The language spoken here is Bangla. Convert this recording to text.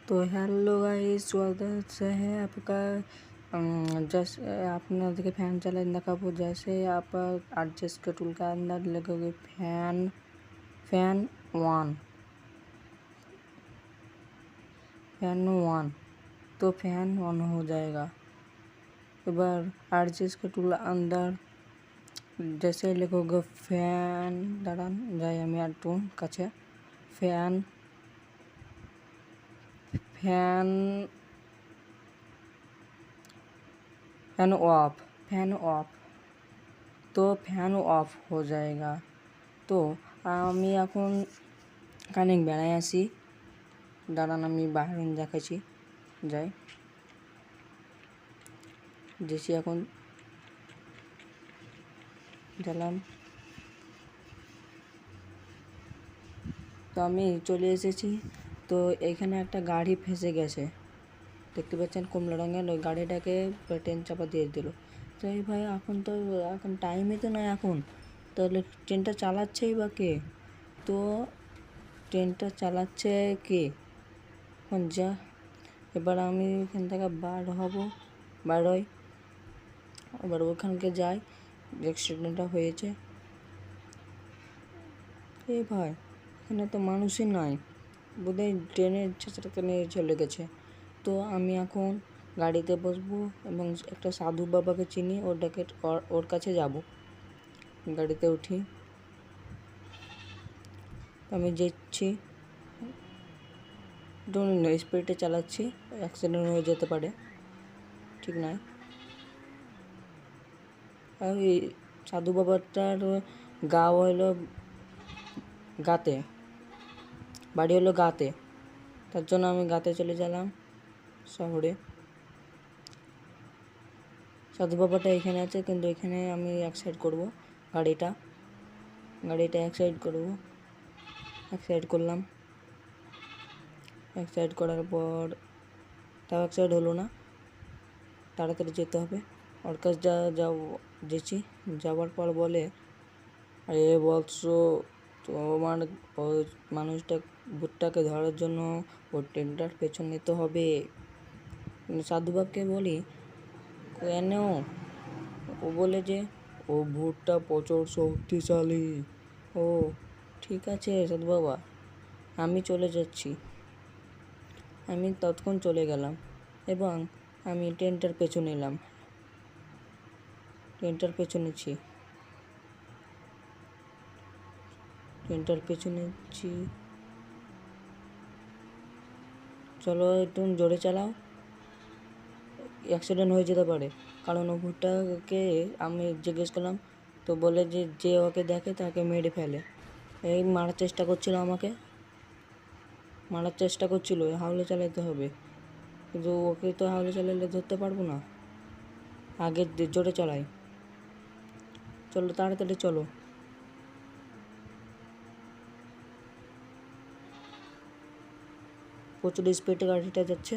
तो हेलो गाइस, स्वागत है आपका। जैसे आपने देखिए फैन चला दिखाबो। जैसे आप एडजस्ट के टूल का अंदर लगोगे फैन वन तो फैन ऑन हो जाएगा। एबार एडजस्ट के टूल अंदर जैसे लिखोगे फैन दाঁড়ান যাই আমি একটু কাছে फैन ऑफ तो फैन ऑफ हो जाएगा। तो আমি এখন কানেক বেড়ায় আসি, দাঁড়ান আমি বাইরে দেখাচ্ছি। যাই যেছি এখন গেলাম। তো আমি চলে এসেছি। তো এখানে একটা গাড়ি ফেসে গেছে, দেখতে পাচ্ছেন কমলা রঙের। ওই গাড়িটাকে ট্রেন চাপা দিয়ে দিল। তো এই ভাই এখন টাইমই তো নয় এখন, তাহলে ট্রেনটা চালাচ্ছেই বা কে? তো ট্রেনটা চালাচ্ছে কে? এখন যা এবার আমি এখান থেকে বারোই এবার ওখানকে যাই। অ্যাক্সিডেন্টটা হয়েছে। এই ভাই এখানে তো মানুষই নাই, বোধহয় ট্রেনের ছেঁচড়াকে নিয়ে চলে গেছে। তো আমি এখন গাড়িতে বসবো এবং একটা সাধু বাবাকে চিনি, ওর কাছে যাব। গাড়িতে উঠি, আমি যাচ্ছি। স্পিডে চালাচ্ছি, অ্যাক্সিডেন্ট হয়ে যেতে পারে, ঠিক নাই। আর এই সাধু বাবাটার বাড়ি হলো গাতে। তার জন্য আমি গাতে চলে গেলাম শহরে। সাধু বাবাটা এখানে আছে, কিন্তু এখানে আমি এক সাইড করবো গাড়িটা এক সাইড করবো। এক সাইড করলাম। এক সাইড করার পর তাও এক সাইড হলো না, তাড়াতাড়ি যেতে হবে। ওর কাছে যেছি। যাওয়ার পর বলে, আরে বৎস, তোমার ওই ভূতটাকে ধরার জন্য ওর ট্রেনটার পেছন নিতে হবে। সাধুবাবকে বলি কেন? ও বলে যে ও ভূতটা প্রচুর শক্তিশালী। ও ঠিক আছে সাধু বাবা, আমি চলে যাচ্ছি। আমি ততক্ষণ চলে গেলাম এবং আমি ট্রেনটার পেছন নিলাম। ট্রেনটার পেছনেছি। চলো একটু জোরে চালাও, অ্যাক্সিডেন্ট হয়ে যেতে পারে। কারণ ও ভূতটাকে আমি জিজ্ঞেস করলাম, তো বলে যে ওকে দেখে তাকে মেরে ফেলে। এই মারার চেষ্টা করছিল। হাওলে চালাতে হবে, কিন্তু ওকে তো হাওলে চালালে ধরতে পারবো না। আগে জোরে চালাই। চলো তাড়াতাড়ি চলো। প্রচুর স্পিডে গাড়িটা যাচ্ছে।